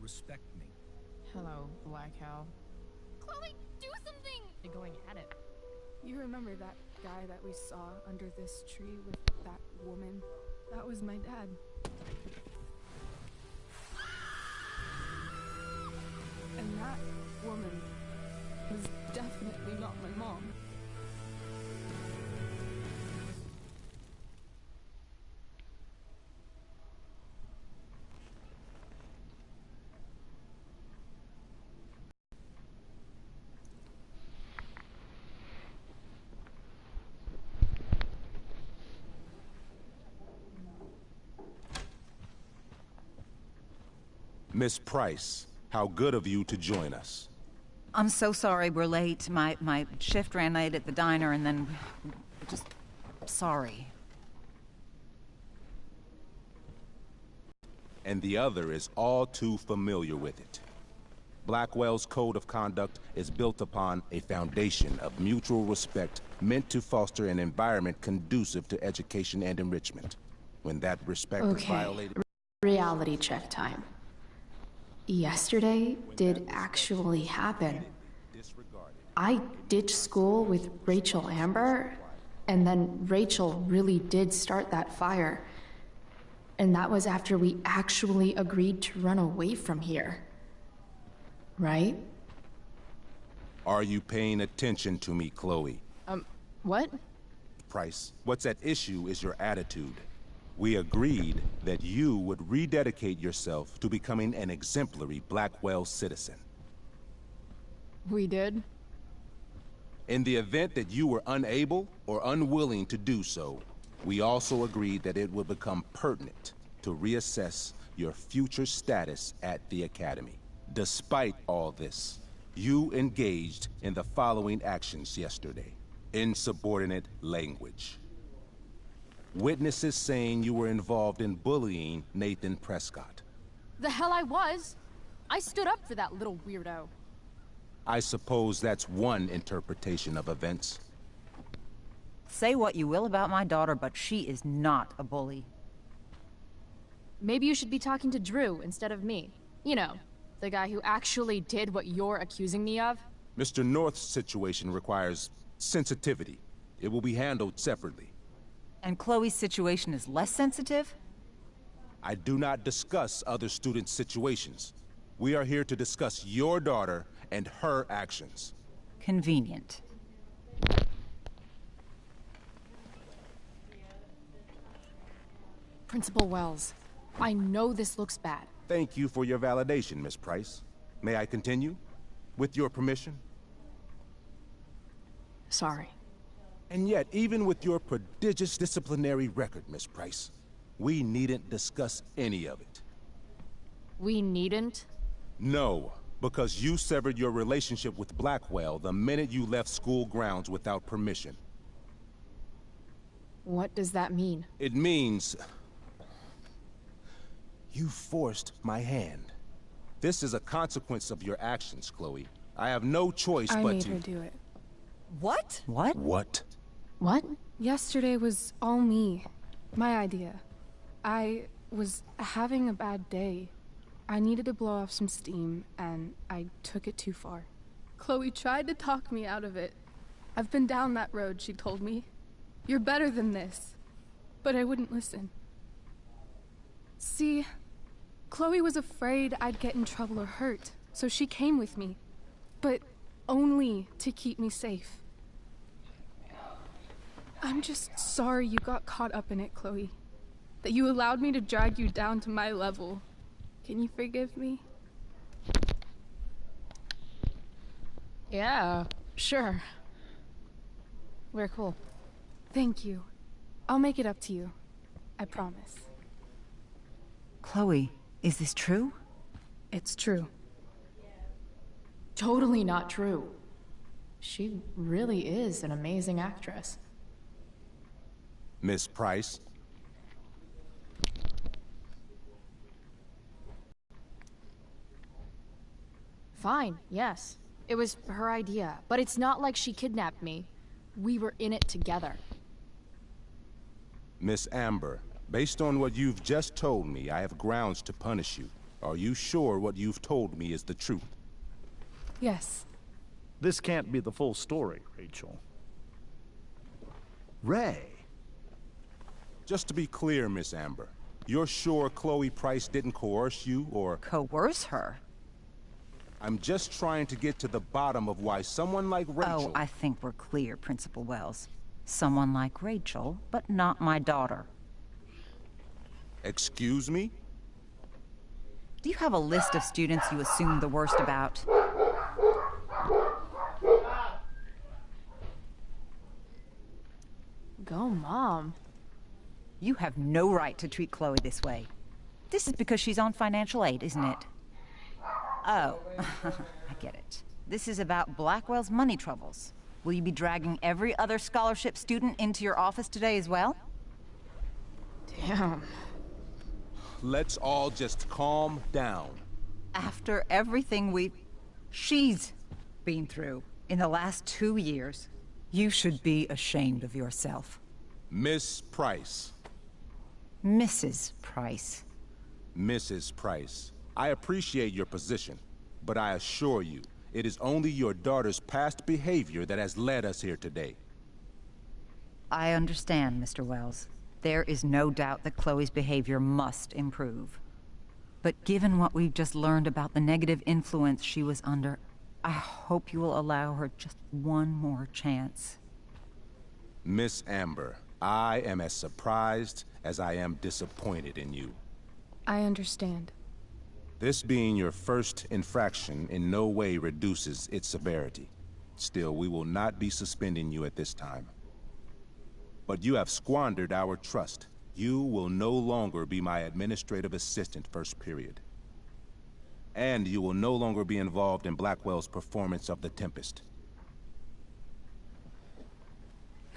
respect me. Hello, Black Hal. Chloe, do something! You're going at it. You remember that guy that we saw under this tree with that woman? That was my dad. And that woman was definitely not my mom. Miss Price, how good of you to join us. I'm so sorry we're late. My shift ran late at the diner and then... just... sorry. And the other is all too familiar with it. Blackwell's code of conduct is built upon a foundation of mutual respect meant to foster an environment conducive to education and enrichment. When that respect is violated... Reality check time. Yesterday did actually happen. I ditched school with Rachel Amber, and then Rachel really did start that fire. And that was after we actually agreed to run away from here. Right? Are you paying attention to me, Chloe? What? Price, what's at issue is your attitude. We agreed that you would rededicate yourself to becoming an exemplary Blackwell citizen. We did? In the event that you were unable or unwilling to do so, we also agreed that it would become pertinent to reassess your future status at the Academy. Despite all this, you engaged in the following actions yesterday. Insubordinate language. Witnesses saying you were involved in bullying Nathan Prescott. The hell I was! I stood up for that little weirdo. I suppose that's one interpretation of events. Say what you will about my daughter, but she is not a bully. Maybe you should be talking to Drew instead of me. You know, the guy who actually did what you're accusing me of. Mr. North's situation requires sensitivity. It will be handled separately. And Chloe's situation is less sensitive? I do not discuss other students' situations. We are here to discuss your daughter and her actions. Convenient. Principal Wells, I know this looks bad. Thank you for your validation, Miss Price. May I continue? With your permission? Sorry. And yet, even with your prodigious disciplinary record, Miss Price, we needn't discuss any of it. We needn't? No, because you severed your relationship with Blackwell the minute you left school grounds without permission. What does that mean? It means... you forced my hand. This is a consequence of your actions, Chloe. I have no choice but to... I made her do it. What? What? What? What? Yesterday was all me. My idea. I was having a bad day. I needed to blow off some steam, and I took it too far. Chloe tried to talk me out of it. I've been down that road, she told me. You're better than this. But I wouldn't listen. See, Chloe was afraid I'd get in trouble or hurt, so she came with me. But only to keep me safe. I'm just sorry you got caught up in it, Chloe. That you allowed me to drag you down to my level. Can you forgive me? Yeah, sure. We're cool. Thank you. I'll make it up to you. I promise. Chloe, is this true? It's true. Totally not true. She really is an amazing actress. Miss Price? Fine, yes. It was her idea, but it's not like she kidnapped me. We were in it together. Miss Amber, based on what you've just told me, I have grounds to punish you. Are you sure what you've told me is the truth? Yes. This can't be the full story, Rachel. Ray. Just to be clear, Miss Amber, you're sure Chloe Price didn't coerce you, or... Coerce her? I'm just trying to get to the bottom of why someone like Rachel... Oh, I think we're clear, Principal Wells. Someone like Rachel, but not my daughter. Excuse me? Do you have a list of students you assume the worst about? Go, Mom. You have no right to treat Chloe this way. This is because she's on financial aid, isn't it? Oh, I get it. This is about Blackwell's money troubles. Will you be dragging every other scholarship student into your office today as well? Damn. Let's all just calm down. After everything she's been through in the last 2 years, you should be ashamed of yourself. Miss Price. Mrs. Price. Mrs. Price, I appreciate your position, but I assure you, it is only your daughter's past behavior that has led us here today. I understand, Mr. Wells. There is no doubt that Chloe's behavior must improve. But given what we've just learned about the negative influence she was under, I hope you will allow her just one more chance. Miss Amber, I am as surprised as I am disappointed in you. I understand. This being your first infraction in no way reduces its severity. Still, we will not be suspending you at this time. But you have squandered our trust. You will no longer be my administrative assistant first period. And you will no longer be involved in Blackwell's performance of The Tempest.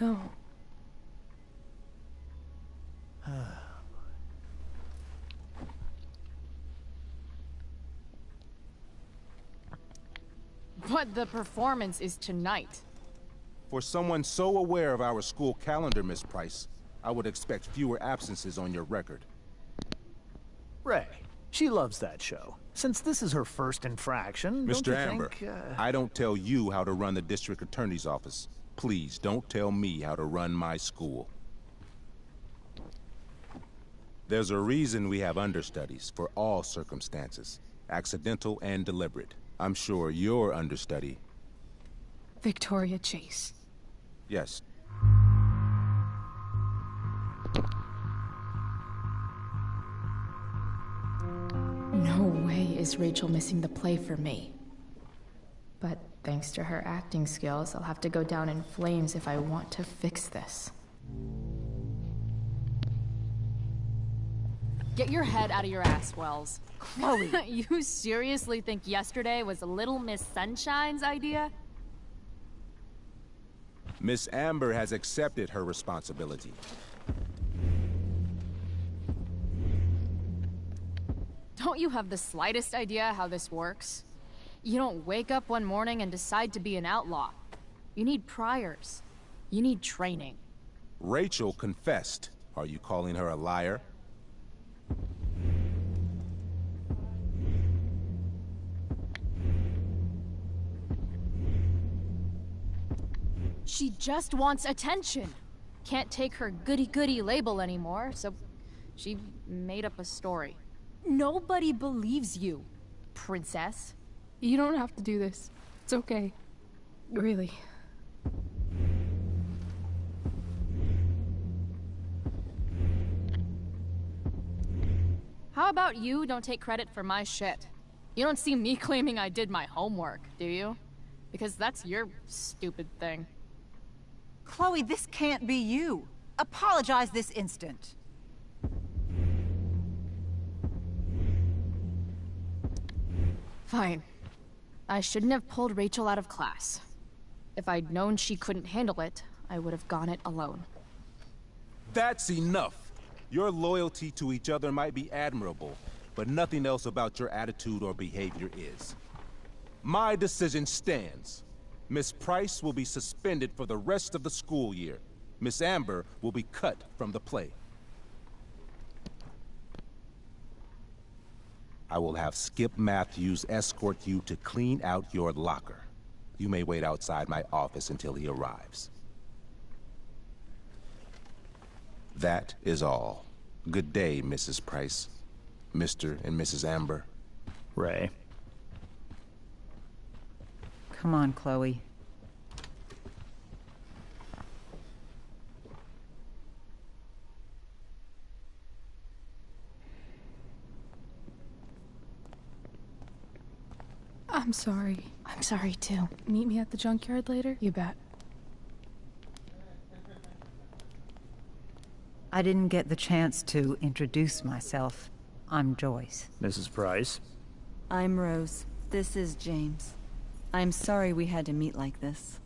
No. But the performance is tonight. For someone so aware of our school calendar, Miss Price, I would expect fewer absences on your record. Ray. She loves that show. Since this is her first infraction, don't Mr. you Amber, think, I don't tell you how to run the district attorney's office. Please don't tell me how to run my school. There's a reason we have understudies for all circumstances, accidental and deliberate. I'm sure your understudy... Victoria Chase. Yes. No way is Rachel missing the play for me. But thanks to her acting skills, I'll have to go down in flames if I want to fix this. Get your head out of your ass, Wells. Chloe! You seriously think yesterday was Little Miss Sunshine's idea? Miss Amber has accepted her responsibility. Don't you have the slightest idea how this works? You don't wake up one morning and decide to be an outlaw. You need priors. You need training. Rachel confessed. Are you calling her a liar? She just wants attention. Can't take her goody-goody label anymore, so she made up a story. Nobody believes you, princess. You don't have to do this. It's okay. Really. How about you don't take credit for my shit? You don't see me claiming I did my homework, do you? Because that's your stupid thing. Chloe, this can't be you. Apologize this instant. Fine. I shouldn't have pulled Rachel out of class. If I'd known she couldn't handle it, I would have gone it alone. That's enough. Your loyalty to each other might be admirable, but nothing else about your attitude or behavior is. My decision stands. Miss Price will be suspended for the rest of the school year. Miss Amber will be cut from the play. I will have Skip Matthews escort you to clean out your locker. You may wait outside my office until he arrives. That is all. Good day, Mrs. Price. Mr. and Mrs. Amber. Ray. Come on, Chloe. I'm sorry. I'm sorry too. Meet me at the junkyard later? You bet. I didn't get the chance to introduce myself. I'm Joyce. Mrs. Price. I'm Rose. This is James. I'm sorry we had to meet like this.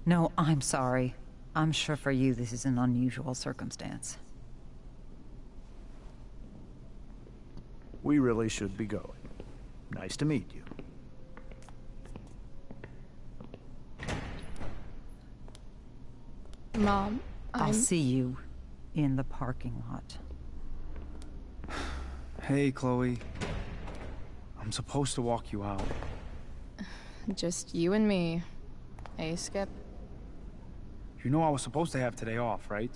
No, I'm sorry. I'm sure for you this is an unusual circumstance. We really should be going. Nice to meet you. Mom, I'll see you in the parking lot. Hey, Chloe. I'm supposed to walk you out. Just you and me. Hey, Skip. You know I was supposed to have today off, right?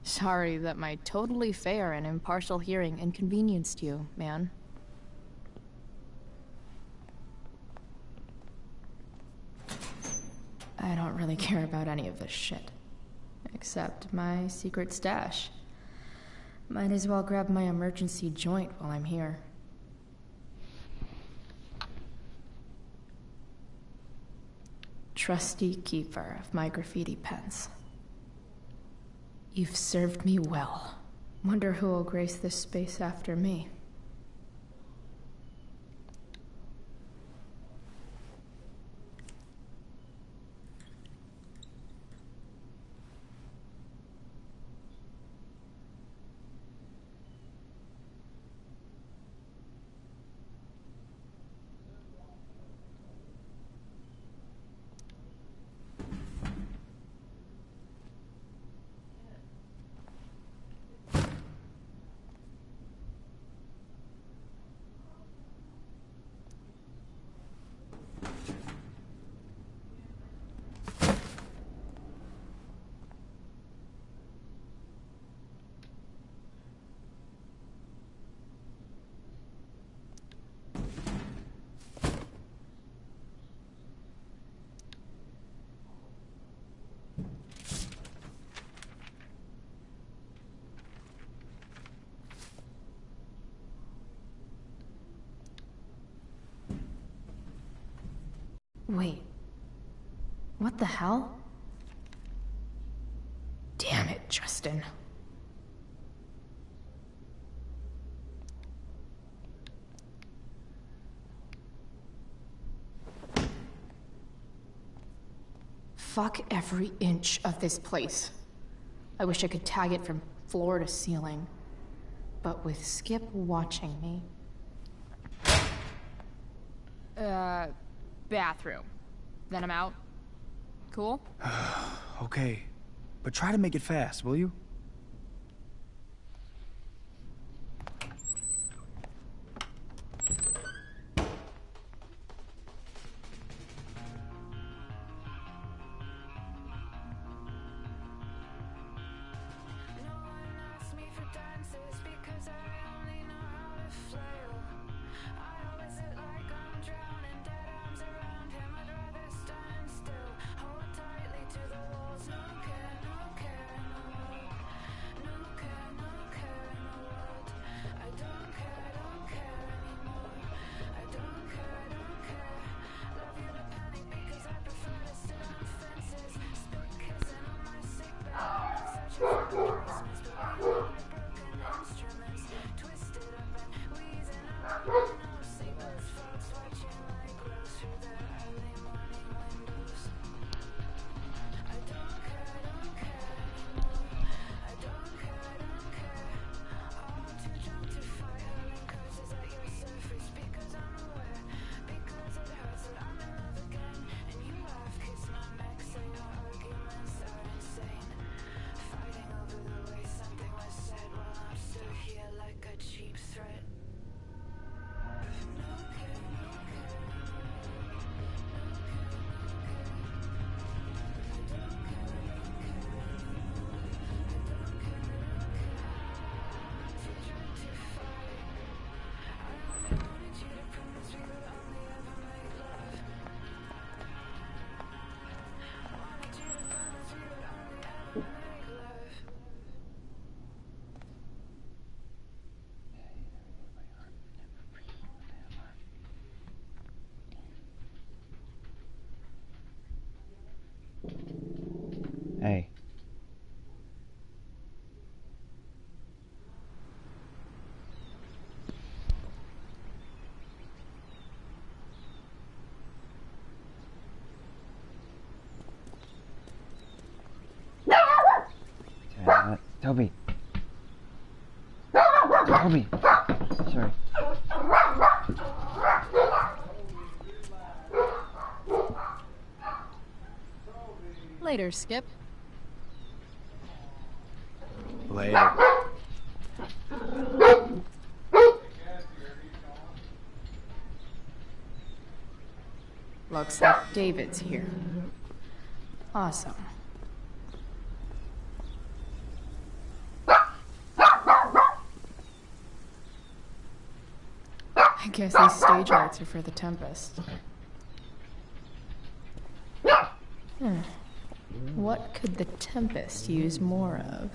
Sorry that my totally fair and impartial hearing inconvenienced you, man. I don't really care about any of this shit. Except my secret stash. Might as well grab my emergency joint while I'm here. Trusty keeper of my graffiti pens. You've served me well. Wonder who will grace this space after me. Wait. What the hell? Damn it, Justin. Fuck every inch of this place. I wish I could tag it from floor to ceiling. But with Skip watching me... bathroom. Then I'm out. Cool? Okay. But try to make it fast, will you? Toby. Toby. Sorry. Later, Skip. Later. Looks like David's here. Awesome. I guess these stage lights are for the Tempest. What could the Tempest use more of?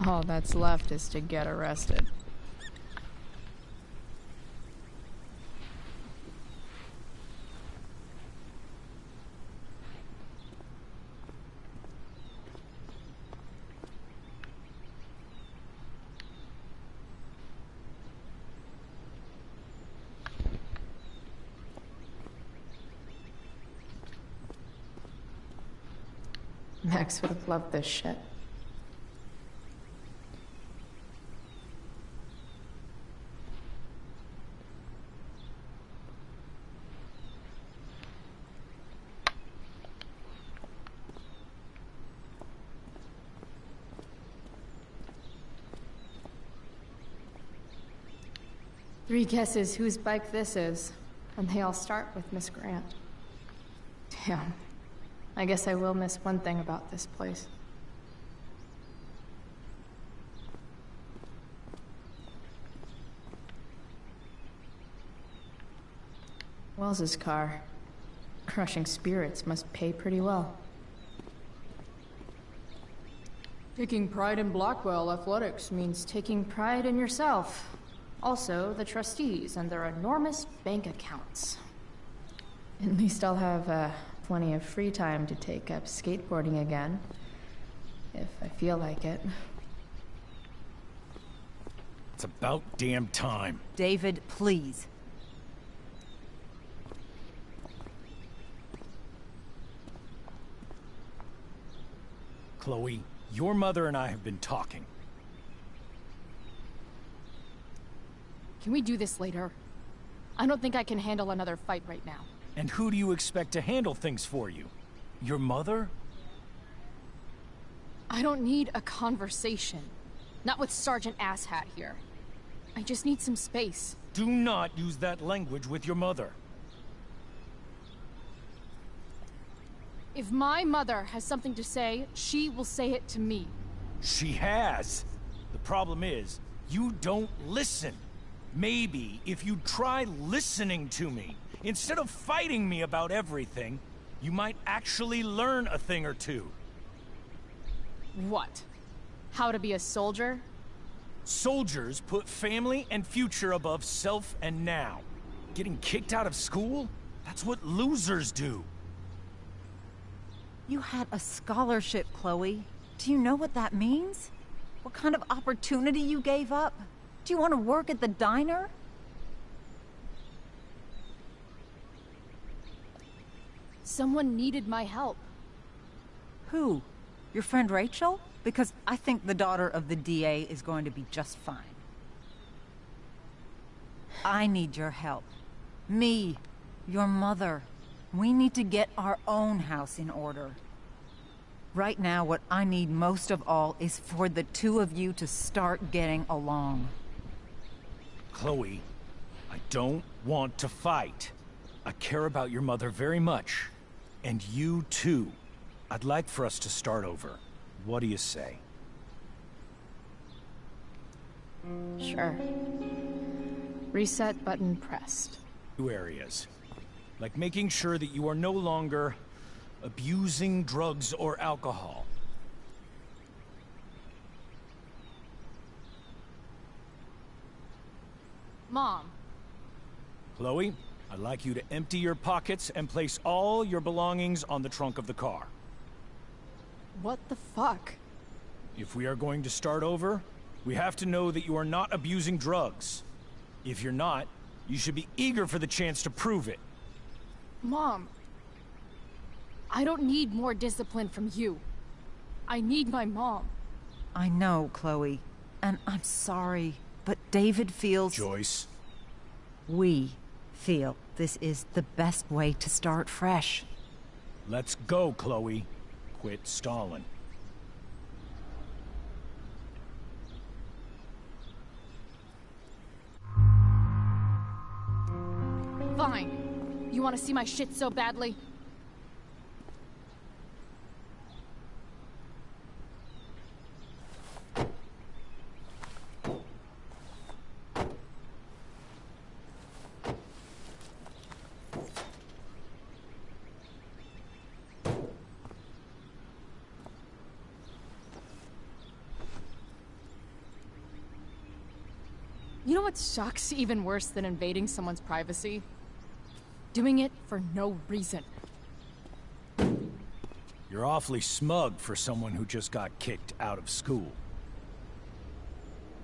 All that's left is to get arrested. Max would have loved this shit. Three guesses whose bike this is, and they all start with Miss Grant. Damn. I guess I will miss one thing about this place. Wells's car. Crushing spirits must pay pretty well. Taking pride in Blackwell athletics means taking pride in yourself. Also, the trustees and their enormous bank accounts. At least I'll have, plenty of free time to take up skateboarding again. If I feel like it. It's about damn time. David, please. Chloe, your mother and I have been talking. Can we do this later? I don't think I can handle another fight right now. And who do you expect to handle things for you? Your mother? I don't need a conversation. Not with Sergeant Asshat here. I just need some space. Do not use that language with your mother. If my mother has something to say, she will say it to me. She has. The problem is, you don't listen. Maybe if you try listening to me, instead of fighting me about everything, you might actually learn a thing or two. What? How to be a soldier? Soldiers put family and future above self and now. Getting kicked out of school? That's what losers do. You had a scholarship, Chloe. Do you know what that means? What kind of opportunity you gave up? Do you want to work at the diner? Someone needed my help. Who? Your friend Rachel? Because I think the daughter of the DA is going to be just fine. I need your help. Me, your mother. We need to get our own house in order. Right now, what I need most of all is for the two of you to start getting along. Chloe, I don't want to fight. I care about your mother very much. And you too. I'd like for us to start over. What do you say? Sure. Reset button pressed. Two areas. Like making sure that you are no longer abusing drugs or alcohol. Mom. Chloe, I'd like you to empty your pockets and place all your belongings on the trunk of the car. What the fuck? If we are going to start over, we have to know that you are not abusing drugs. If you're not, you should be eager for the chance to prove it. Mom. I don't need more discipline from you. I need my mom. I know, Chloe, and I'm sorry, but David feels... Joyce. We feel this is the best way to start fresh. Let's go, Chloe. Quit stalling. Fine. You want to see my shit so badly? You know what sucks even worse than invading someone's privacy? Doing it for no reason. You're awfully smug for someone who just got kicked out of school.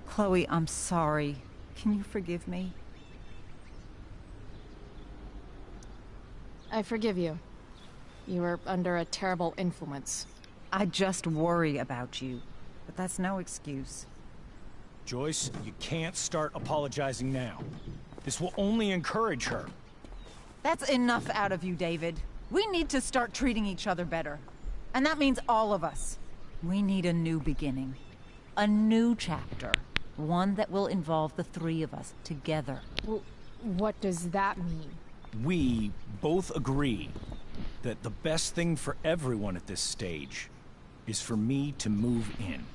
Chloe, I'm sorry. Can you forgive me? I forgive you. You were under a terrible influence. I just worry about you, but that's no excuse. Joyce, you can't start apologizing now. This will only encourage her. That's enough out of you, David. We need to start treating each other better. And that means all of us. We need a new beginning. A new chapter. One that will involve the three of us together. Well, what does that mean? We both agree that the best thing for everyone at this stage is for me to move in.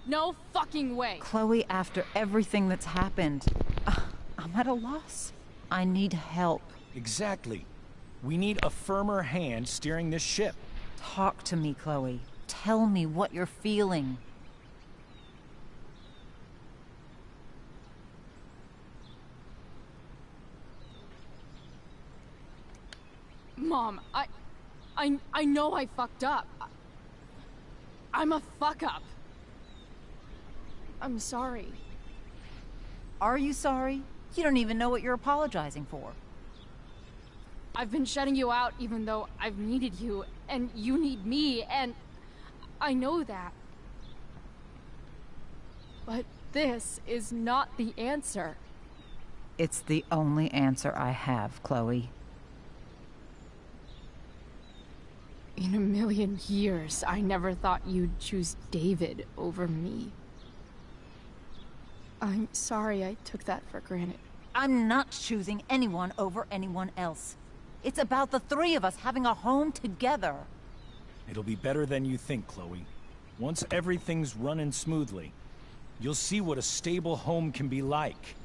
No fucking way! Chloe, after everything that's happened, I'm at a loss. I need help. Exactly. We need a firmer hand steering this ship. Talk to me, Chloe. Tell me what you're feeling. Mom, I know I fucked up. I'm a fuck up. I'm sorry. Are you sorry? You don't even know what you're apologizing for. I've been shutting you out even though I've needed you, and you need me, and I know that. But this is not the answer. It's the only answer I have, Chloe. In a million years, I never thought you'd choose David over me. I'm sorry I took that for granted. I'm not choosing anyone over anyone else. It's about the three of us having a home together. It'll be better than you think, Chloe. Once everything's running smoothly, you'll see what a stable home can be like.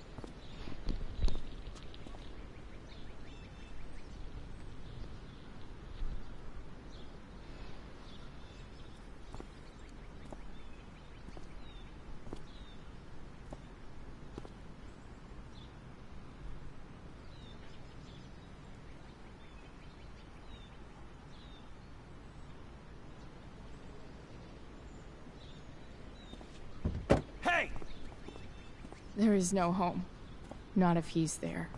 There is no home. Not if he's there.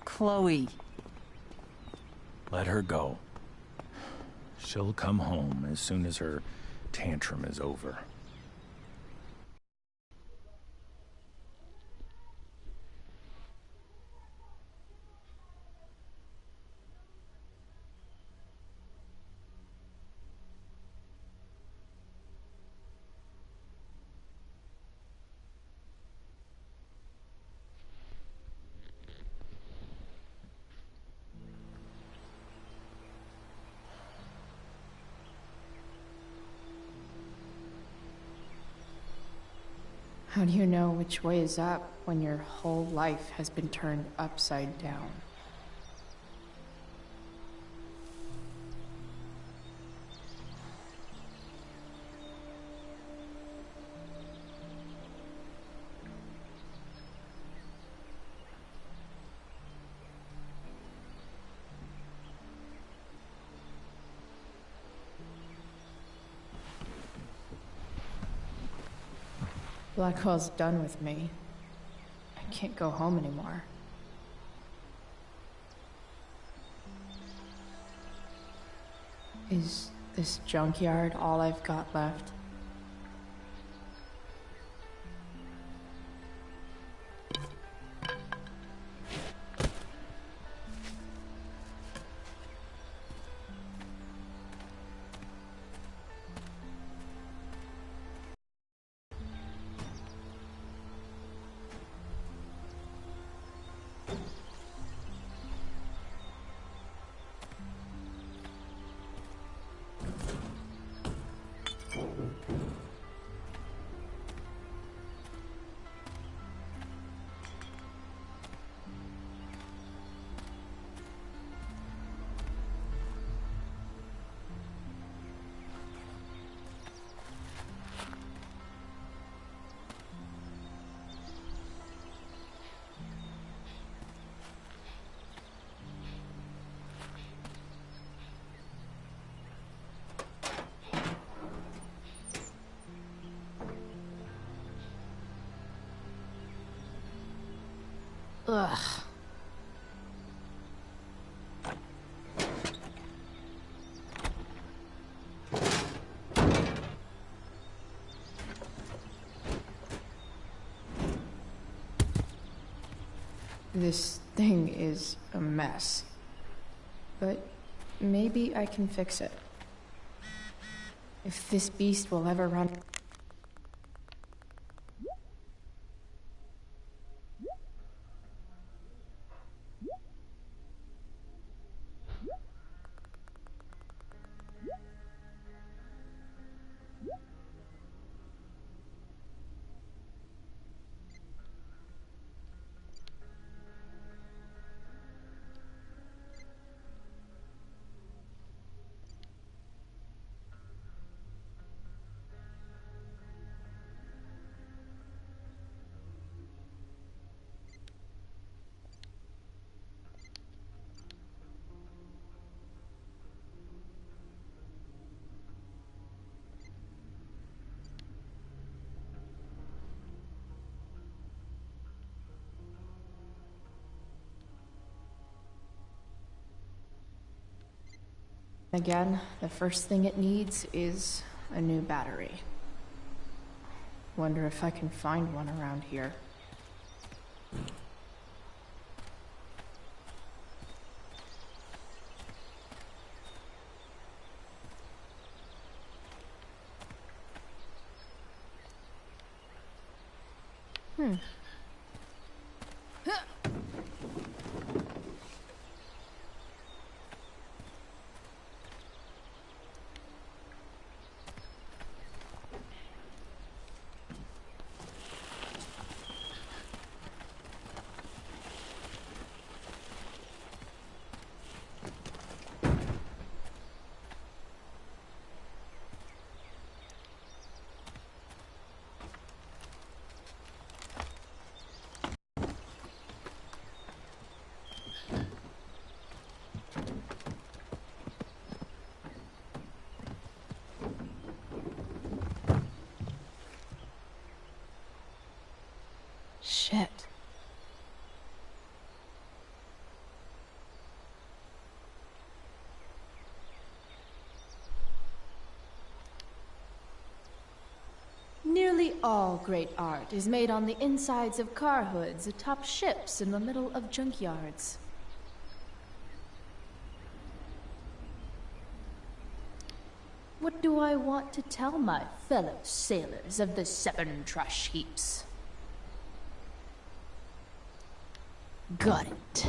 Chloe. Let her go. She'll come home as soon as her tantrum is over. How do you know which way is up when your whole life has been turned upside down? Blackwell's done with me. I can't go home anymore. Is this junkyard all I've got left? Ugh. This thing is a mess. But maybe I can fix it. If this beast will ever run... Again, the first thing it needs is a new battery. Wonder if I can find one around here. Shit. Nearly all great art is made on the insides of car hoods atop ships in the middle of junkyards. What do I want to tell my fellow sailors of the 7 trash heaps? Got it.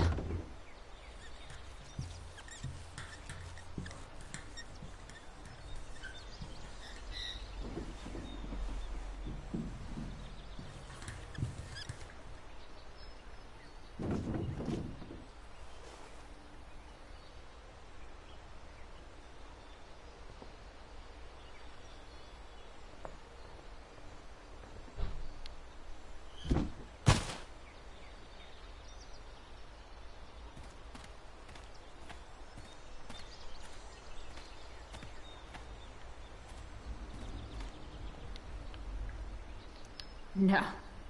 No,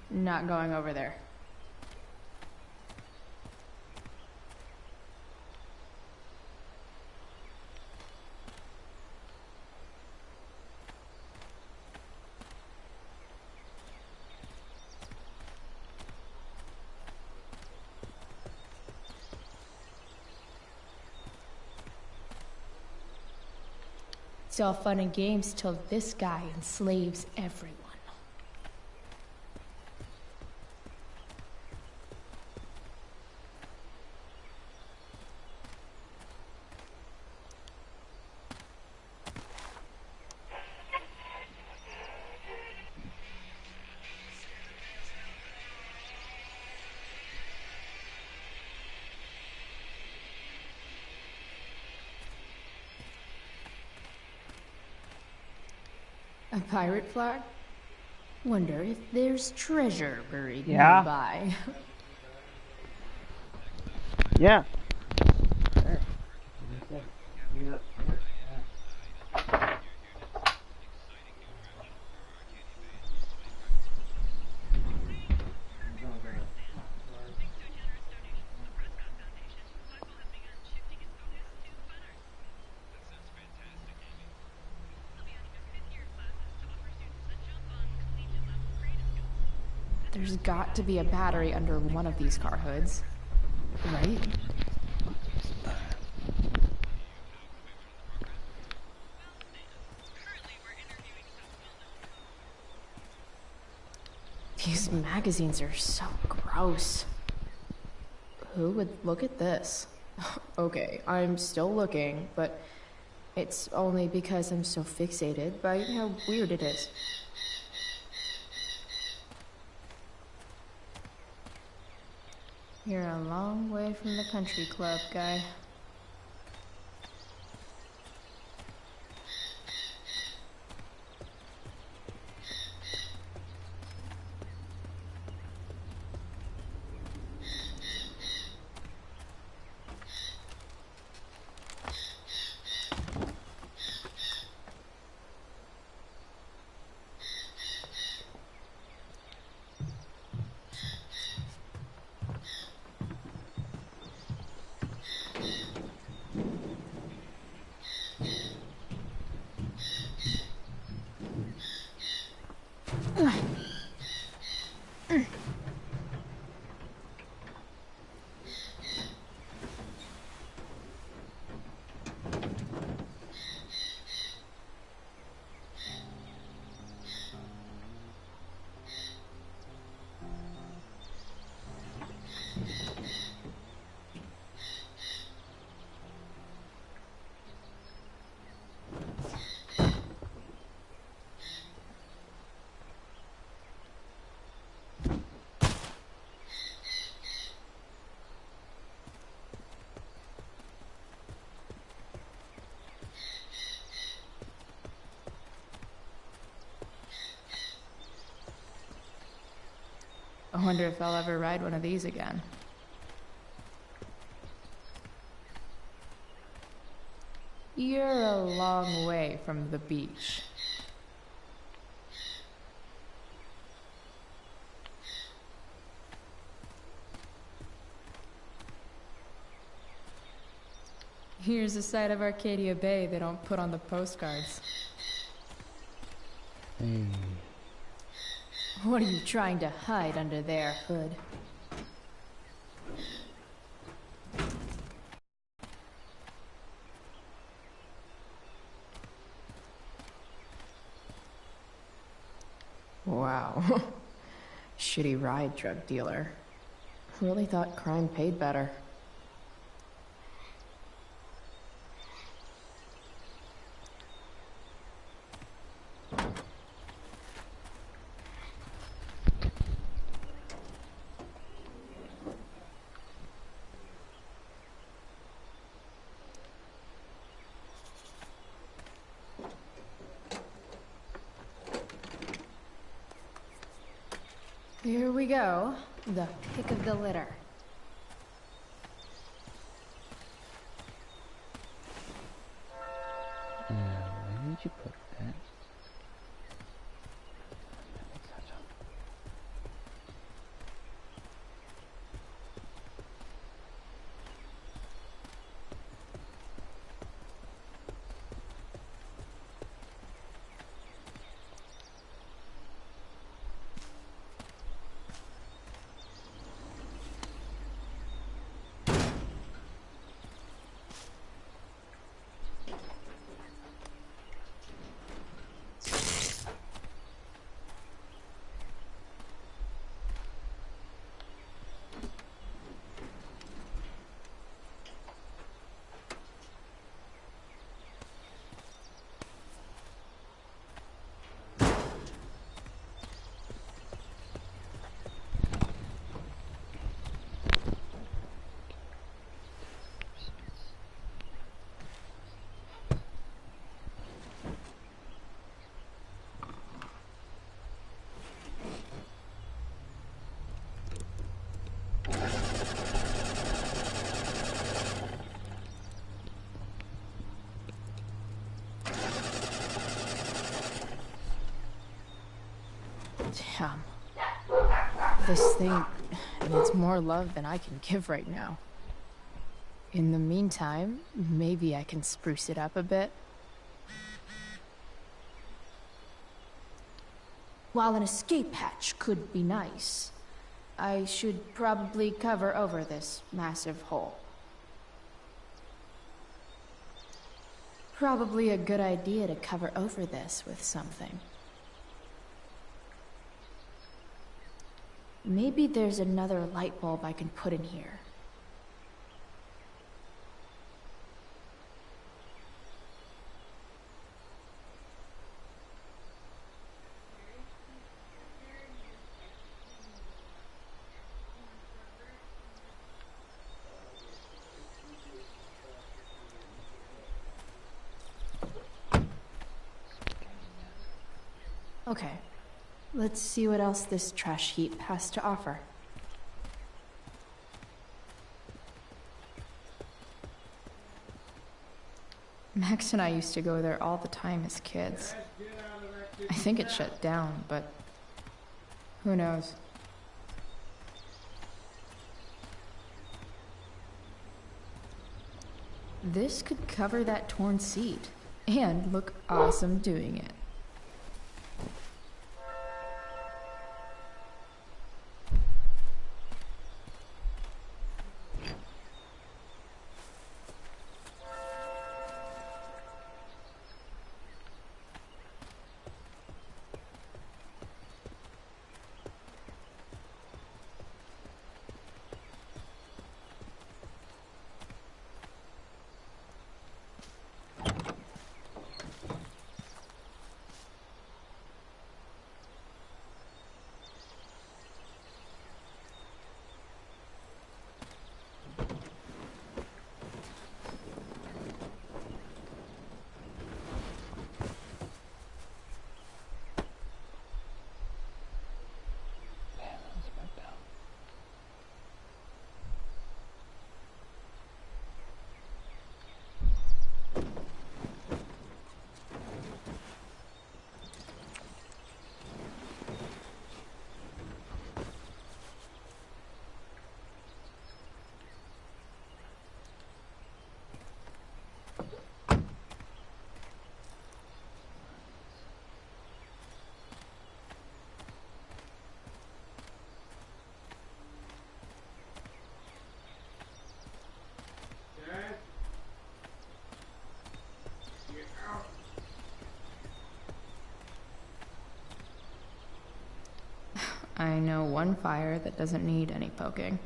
not going over there. It's all fun and games till this guy enslaves everyone. A pirate flag? Wonder if there's treasure buried nearby. Yeah. There's got to be a battery under one of these car hoods, right? These magazines are so gross. Who would look at this? Okay, I'm still looking, but it's only because I'm so fixated by how weird it is. You're a long way from the country club, guy. I wonder if I'll ever ride one of these again. You're a long way from the beach. Here's a side of Arcadia Bay they don't put on the postcards. Hey. What are you trying to hide under there, Hood? Wow. Shitty ride drug dealer. Really thought crime paid better. Here we go. The pick of the litter. Where did you put that? Damn. This thing needs more love than I can give right now. In the meantime, maybe I can spruce it up a bit. While an escape hatch could be nice, I should probably cover over this massive hole. Probably a good idea to cover over this with something. Maybe there's another light bulb I can put in here. Okay, let's see what else this trash heap has to offer. Max and I used to go there all the time as kids. I think it shut down, but who knows? This could cover that torn seat and look awesome doing it. I know one fire that doesn't need any poking.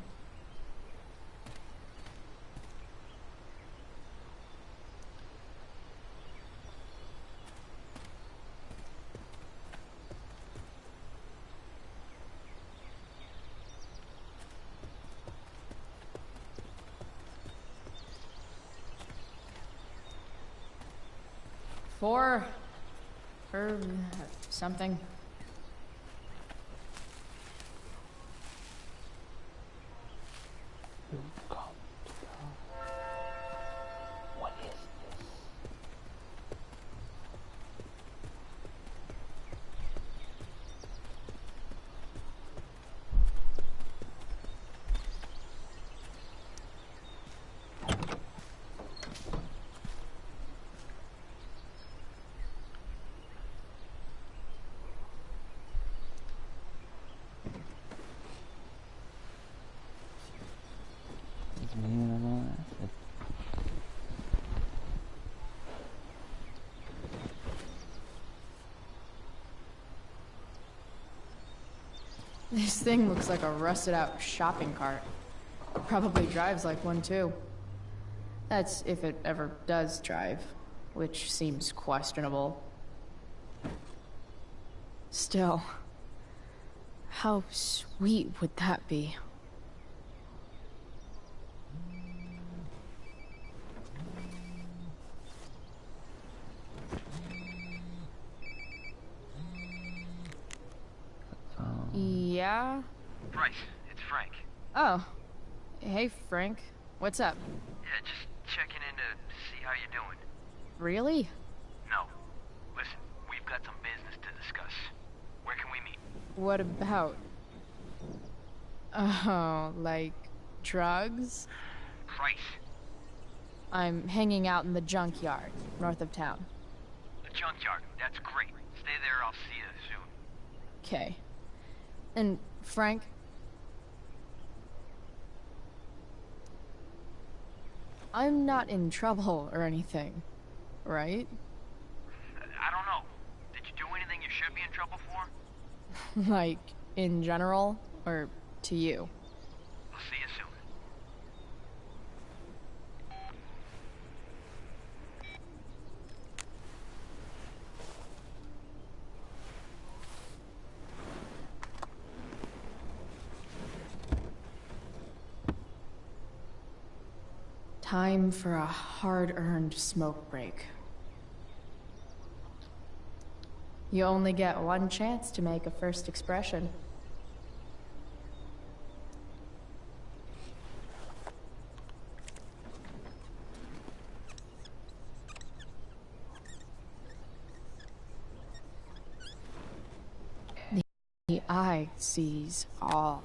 Four, or something. What is this? This thing looks like a rusted out shopping cart. Probably drives like one too. That's if it ever does drive, which seems questionable. Still, how sweet would that be? Yeah? Bryce, it's Frank. Oh. Hey, Frank. What's up? Yeah, just checking in to see how you're doing. Really? No. Listen, we've got some business to discuss. Where can we meet? What about? Oh, like drugs? Price. I'm hanging out in the junkyard, north of town. The junkyard. That's great. Stay there, I'll see you soon. Okay. And Frank? I'm not in trouble or anything, right? I don't know. Did you do anything you should be in trouble for? Like, in general, or to you? I'll see you soon. Time for a hard-earned smoke break. You only get one chance to make a first expression. The eye sees all.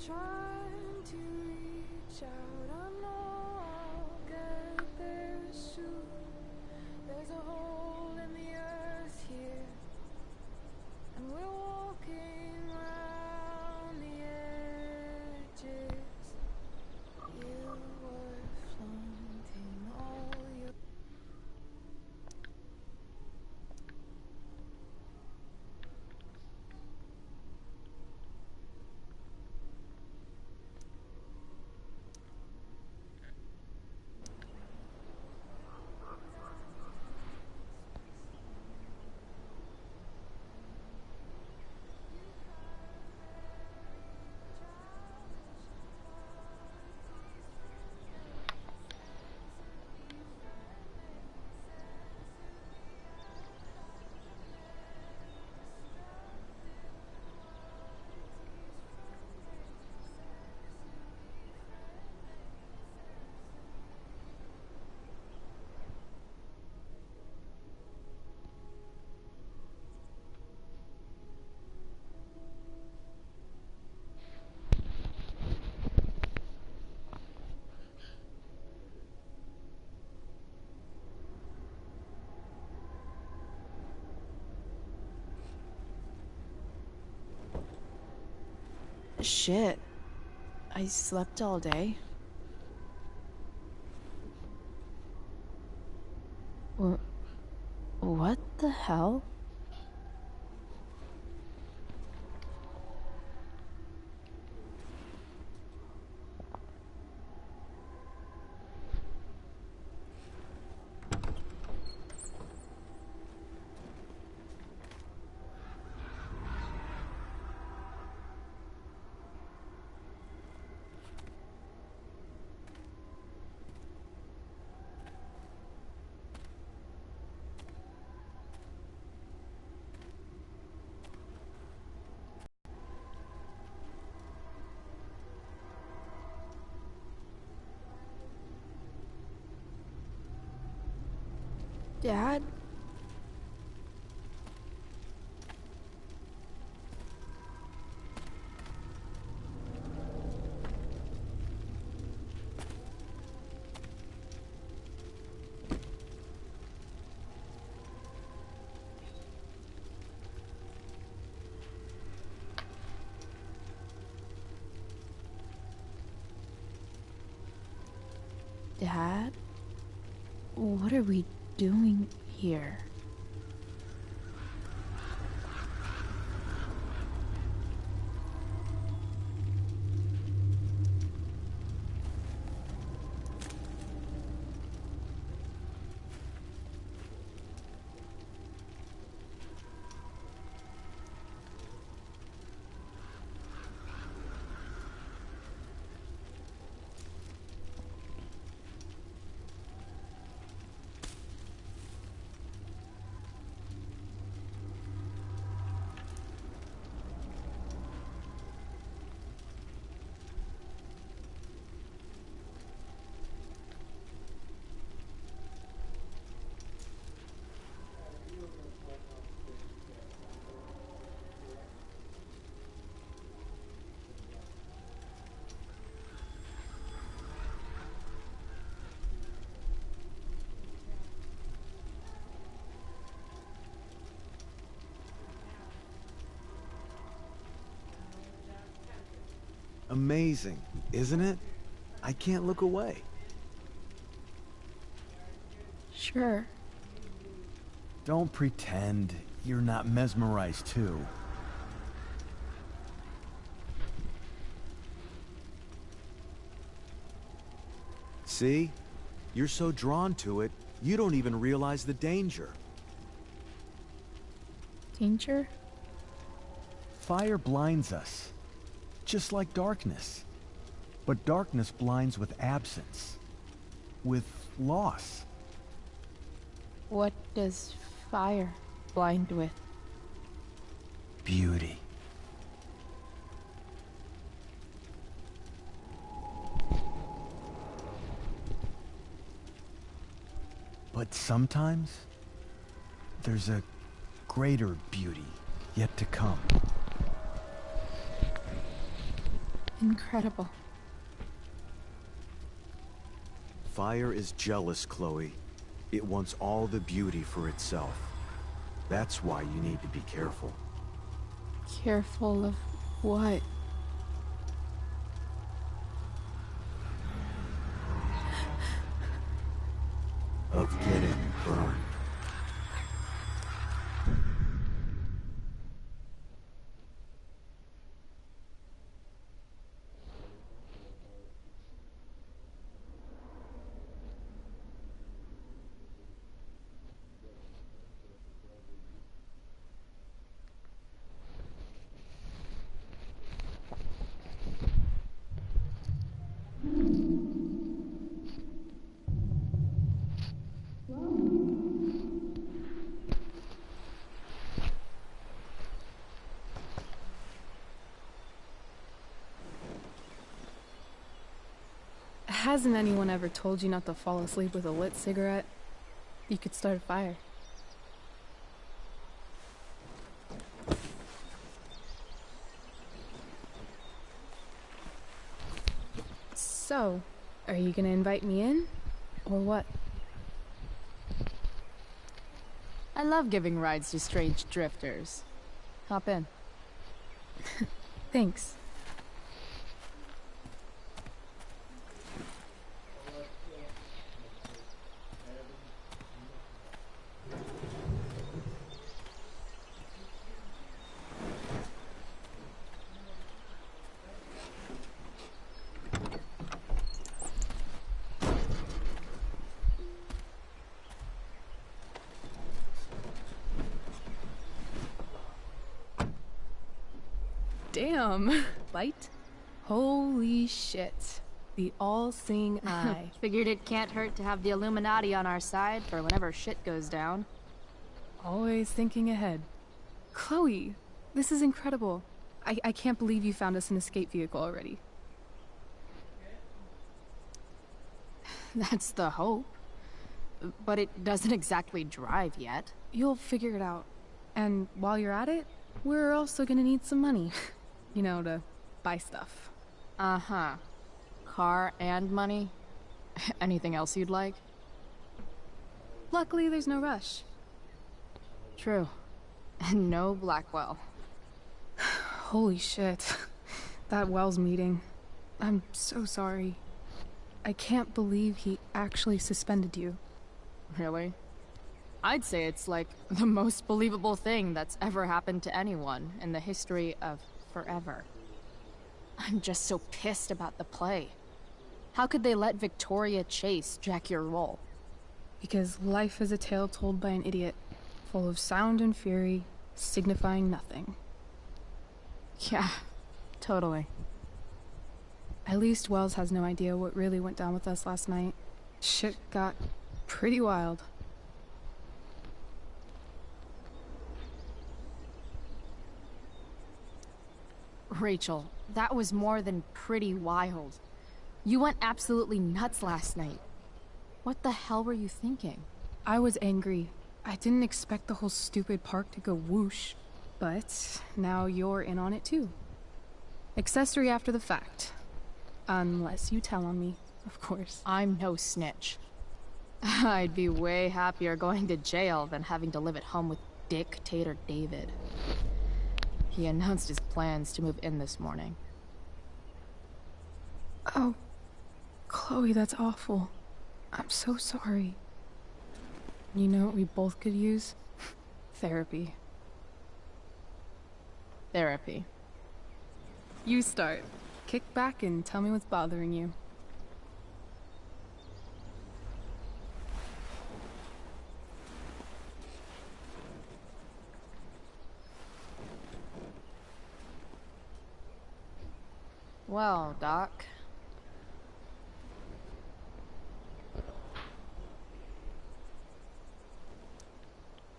Trying to reach out, I know I'll get there soon. There's a hole in the earth here, and we're walking around the edges. You were flaunting all your... Shit. I slept all day. What the hell? Dad? Dad? What are we doing here? Amazing, isn't it? I can't look away. Sure. Don't pretend you're not mesmerized too. See? You're so drawn to it, you don't even realize the danger. Danger? Fire blinds us, just like darkness. But darkness blinds with absence, with loss. What does fire blind with? Beauty. But sometimes, there's a greater beauty yet to come. Incredible. Fire is jealous, Chloe. It wants all the beauty for itself. That's why you need to be careful. Careful of what? Of getting burned. Hasn't anyone ever told you not to fall asleep with a lit cigarette? You could start a fire. So, are you gonna invite me in? Or what? I love giving rides to strange drifters. Hop in. Thanks. Damn. Light? Holy shit. The all-seeing eye. Figured it can't hurt to have the Illuminati on our side for whenever shit goes down. Always thinking ahead. Chloe, this is incredible. I can't believe you found us an escape vehicle already. That's the hope. But it doesn't exactly drive yet. You'll figure it out. And while you're at it, we're also gonna need some money. You know, to buy stuff. Uh-huh. Car and money? Anything else you'd like? Luckily, there's no rush. True. And no Blackwell. Holy shit. That Wells meeting. I'm so sorry. I can't believe he actually suspended you. Really? I'd say it's like the most believable thing that's ever happened to anyone in the history of forever. I'm just so pissed about the play. How could they let Victoria Chase jack your role? Because life is a tale told by an idiot, full of sound and fury, signifying nothing. Yeah, totally. At least Wells has no idea what really went down with us last night. Shit got pretty wild. Rachel, that was more than pretty wild. You went absolutely nuts last night. What the hell were you thinking? I was angry. I didn't expect the whole stupid park to go whoosh. But now you're in on it too. Accessory after the fact. Unless you tell on me, of course. I'm no snitch. I'd be way happier going to jail than having to live at home with Dictator David. He announced his plans to move in this morning. Oh, Chloe, that's awful. I'm so sorry. You know what we both could use? Therapy. Therapy. You start. Kick back and tell me what's bothering you. Well, Doc.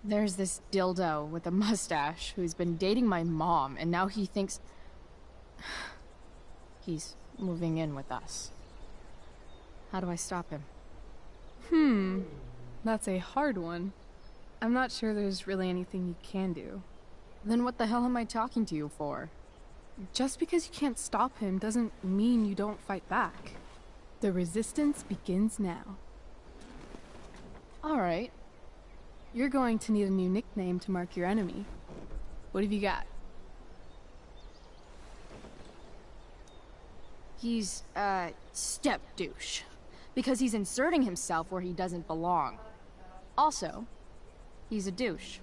There's this dildo with a mustache who's been dating my mom, and now he thinks he's moving in with us. How do I stop him? That's a hard one. I'm not sure there's really anything you can do. Then what the hell am I talking to you for? Just because you can't stop him doesn't mean you don't fight back. The resistance begins now. All right. You're going to need a new nickname to mark your enemy. What have you got? He's a step douche. Because he's inserting himself where he doesn't belong. Also, he's a douche.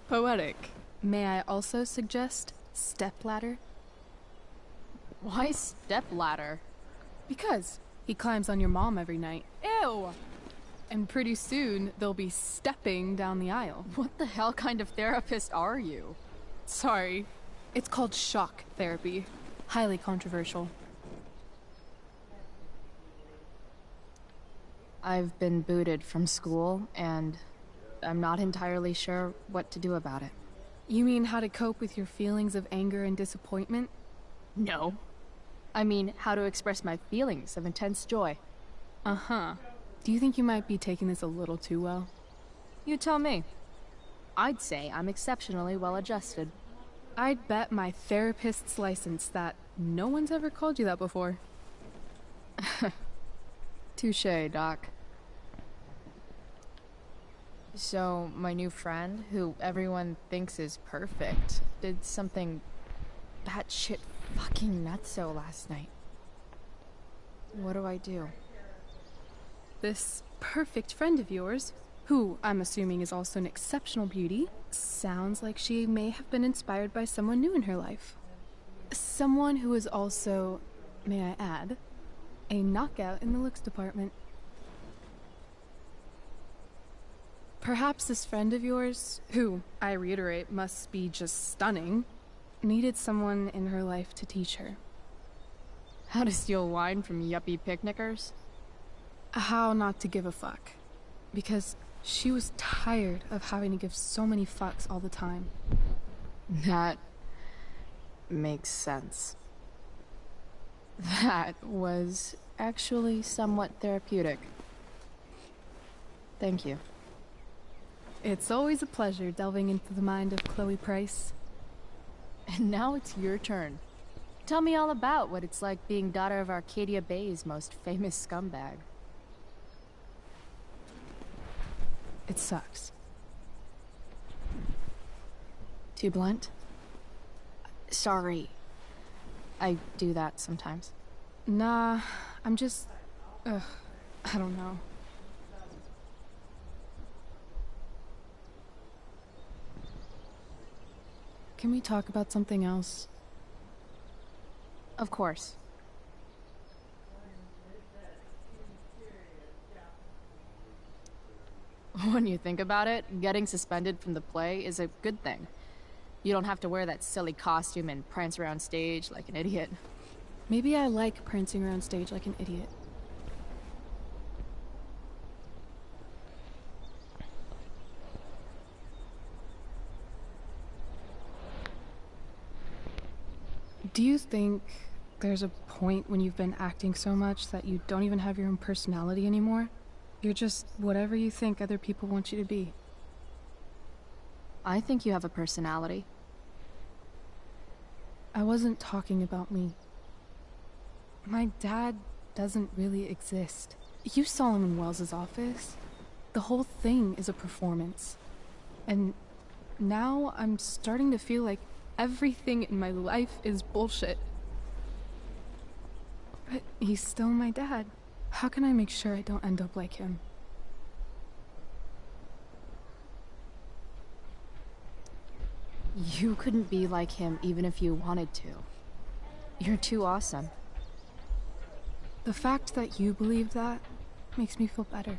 Poetic. May I also suggest stepladder? Why stepladder? Because he climbs on your mom every night. Ew! And pretty soon, they'll be stepping down the aisle. What the hell kind of therapist are you? Sorry. It's called shock therapy. Highly controversial. I've been booted from school, and I'm not entirely sure what to do about it. You mean how to cope with your feelings of anger and disappointment? No. I mean, how to express my feelings of intense joy. Uh-huh. Do you think you might be taking this a little too well? You tell me. I'd say I'm exceptionally well adjusted. I'd bet my therapist's license that no one's ever called you that before. Touché, Doc. So, my new friend, who everyone thinks is perfect, did something batshit fucking nutso last night. What do I do? This perfect friend of yours, who I'm assuming is also an exceptional beauty, sounds like she may have been inspired by someone new in her life. Someone who is also, may I add, a knockout in the looks department. Perhaps this friend of yours, who, I reiterate, must be just stunning, needed someone in her life to teach her. How to steal wine from yuppie picnickers? How not to give a fuck. Because she was tired of having to give so many fucks all the time. That makes sense. That was actually somewhat therapeutic. Thank you. It's always a pleasure delving into the mind of Chloe Price. And now it's your turn. Tell me all about what it's like being daughter of Arcadia Bay's most famous scumbag. It sucks. Too blunt? Sorry. I do that sometimes. Nah, I'm just... I don't know. Can we talk about something else? Of course. When you think about it, getting suspended from the play is a good thing. You don't have to wear that silly costume and prance around stage like an idiot. Maybe I like prancing around stage like an idiot. Do you think there's a point when you've been acting so much that you don't even have your own personality anymore? You're just whatever you think other people want you to be. I think you have a personality. I wasn't talking about me. My dad doesn't really exist. You saw him in Wells's office. The whole thing is a performance. And now I'm starting to feel like everything in my life is bullshit. But he's still my dad. How can I make sure I don't end up like him? You couldn't be like him even if you wanted to. You're too awesome. The fact that you believe that makes me feel better.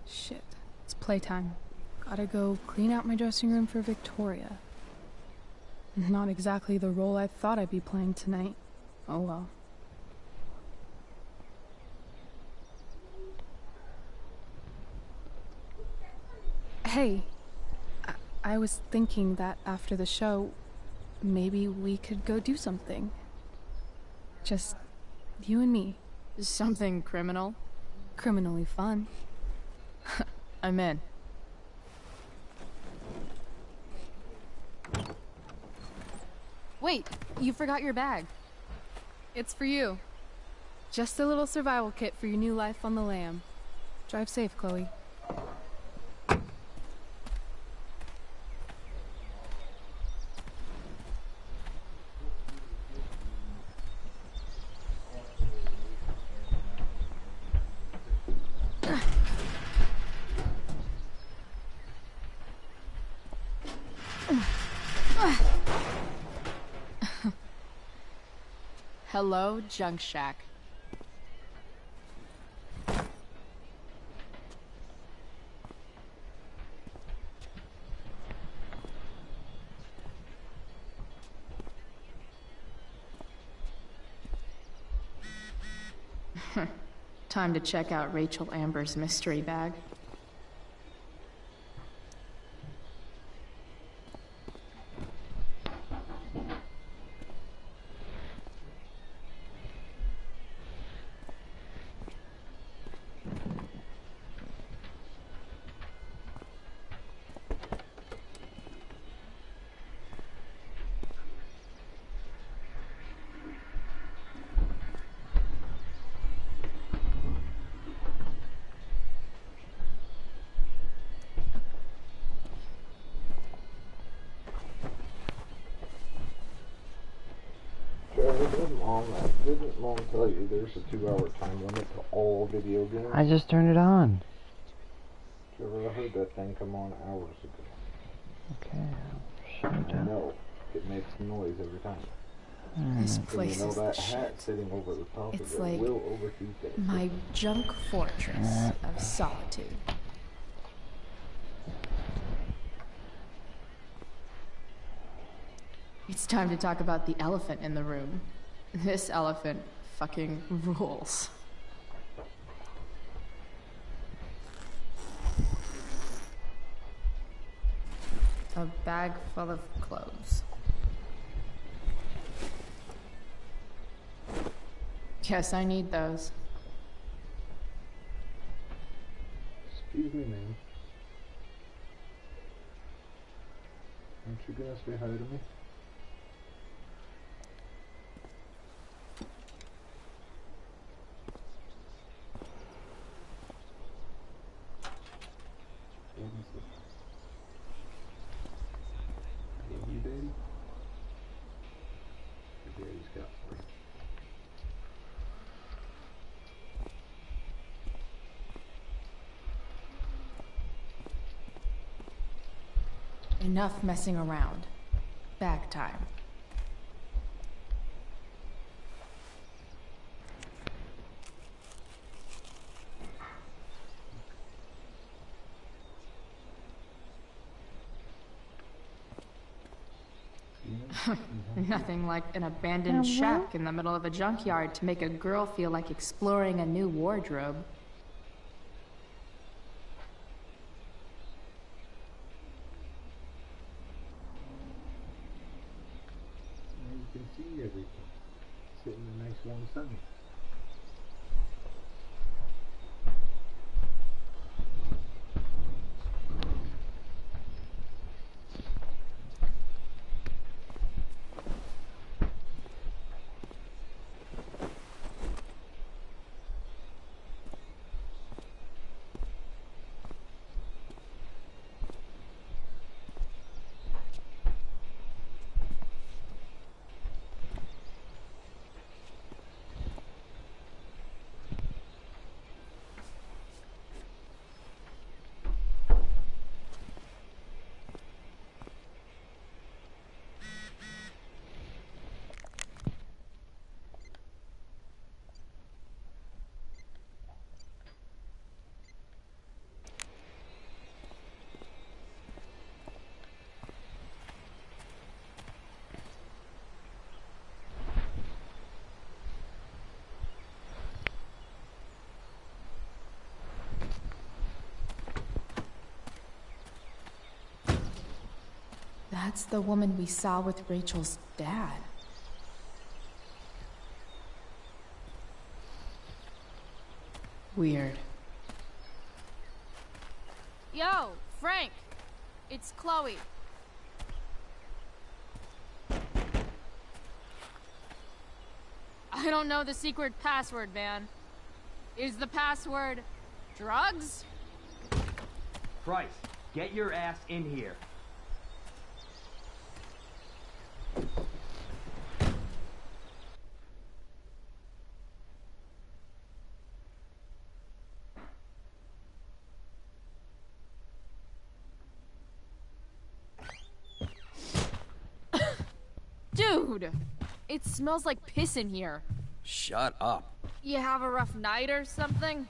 Shit, it's playtime. Gotta go clean out my dressing room for Victoria. Not exactly the role I thought I'd be playing tonight. Oh well. Hey, I was thinking that after the show, maybe we could go do something. Just you and me. Something criminal? Criminally fun. I'm in. Wait, you forgot your bag. It's for you. Just a little survival kit for your new life on the lam. Drive safe, Chloe. Hello, Junk Shack. Time to check out Rachel Amber's mystery bag. Didn't Mom tell you there's a 2-hour time limit to all video games? I just turned it on. You ever heard that thing come on hours ago? Okay, I'll shut it down. No, it makes noise every time. This place you know is that the hat shit. sitting over the top It's of it like will overheat that. my junk fortress of solitude. It's time to talk about the elephant in the room. This elephant fucking rules. A bag full of clothes. Guess I need those. Excuse me, ma'am. Aren't you gonna say hi to me? Enough messing around. Bag time. Nothing like an abandoned shack in the middle of a junkyard to make a girl feel like exploring a new wardrobe. You can see everything. Sit in a nice warm sun. That's the woman we saw with Rachel's dad. Weird. Yo, Frank! It's Chloe. I don't know the secret password, man. Is the password drugs? Price, get your ass in here. Dude! It smells like piss in here. Shut up. You have a rough night or something?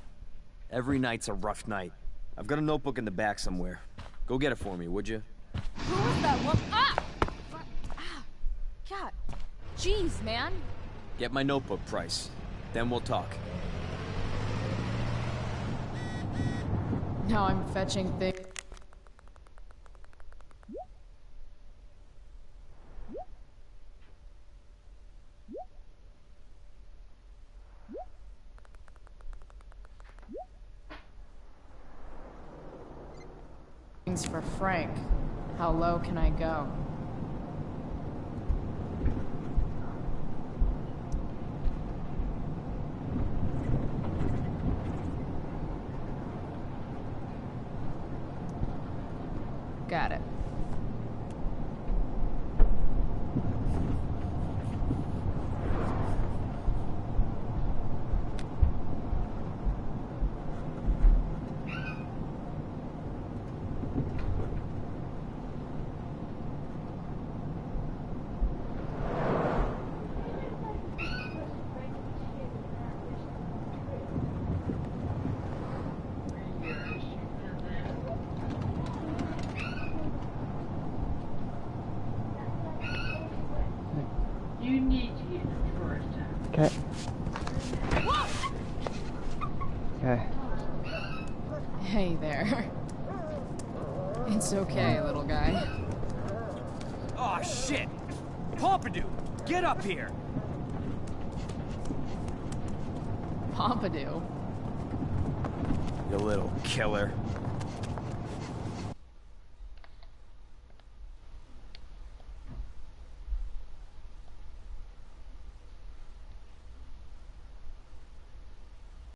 Every night's a rough night. I've got a notebook in the back somewhere. Go get it for me, would you? Who was that one? Ah! God. Jeez, man. Get my notebook, Price. Then we'll talk. Now I'm fetching things. For Frank. How low can I go? Got it. Okay. Okay. Hey there. It's okay, little guy. Oh shit! Pompidou, get up here! Pompidou? You little killer.